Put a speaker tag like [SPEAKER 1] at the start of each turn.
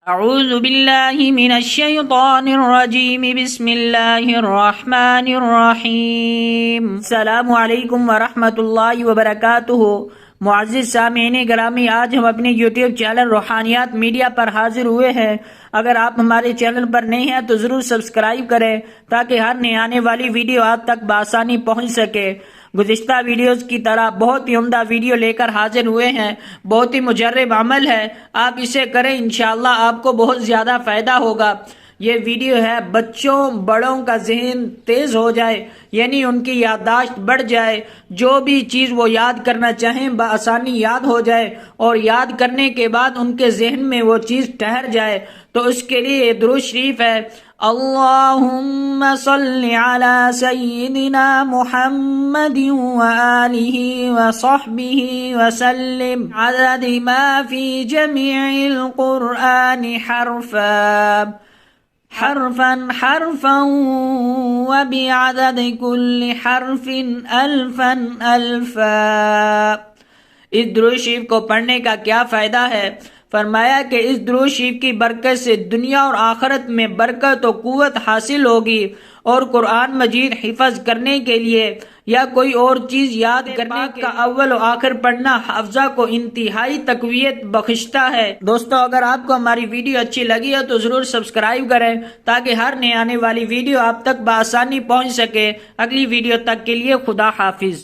[SPEAKER 1] اعوذ باللہ من الشیطان الرجیم بسم اللہ الرحمن الرحیم۔ السلام علیکم ورحمۃ اللہ وبرکاتہ۔ معزز سامعین گرامی، آج ہم اپنے یوٹیوب چینل روحانیات میڈیا پر حاضر ہوئے ہیں۔ اگر آپ ہمارے چینل پر نئے ہیں تو ضرور سبسکرائب کریں تاکہ ہر نئی آنے والی ویڈیو آپ تک بآسانی پہنچ سکے۔ گزشتہ ویڈیوز کی طرح بہت ہی عمدہ ویڈیو لے کر حاضر ہوئے ہیں۔ بہت ہی مجرب عمل ہے، آپ اسے کریں، انشاءاللہ آپ کو بہت زیادہ فائدہ ہوگا۔ یہ ویڈیو ہے بچوں بڑوں کا ذہن تیز ہو جائے، یعنی ان کی یادداشت بڑھ جائے، جو بھی چیز وہ یاد کرنا چاہیں بآسانی یاد ہو جائے، اور یاد کرنے کے بعد ان کے ذہن میں وہ چیز ٹھہر جائے۔ تو اس کے لیے یہ درود شریف ہے: اللہم صلی علی سیدنا محمد وآلہ وصحبہ وسلم عدد ما فی جمیع القرآن حرفا حرفا وبعدد کل حرف الفا الفا۔ اس درود شریف کو پڑھنے کا کیا فائدہ ہے؟ فرمایا کہ اس درود شریف کی برکت سے دنیا اور آخرت میں برکت و قوت حاصل ہوگی، اور قرآن مجید حفظ کرنے کے لیے یا کوئی اور چیز یاد کرنے کا اول و آخر پڑھنا حافظہ کو انتہائی تقویت بخشتا ہے۔ دوستو، اگر آپ کو ہماری ویڈیو اچھی لگی ہے تو ضرور سبسکرائب کریں تاکہ ہر نئی آنے والی ویڈیو آپ تک بآسانی پہنچ سکے۔ اگلی ویڈیو تک کے لیے خدا حافظ۔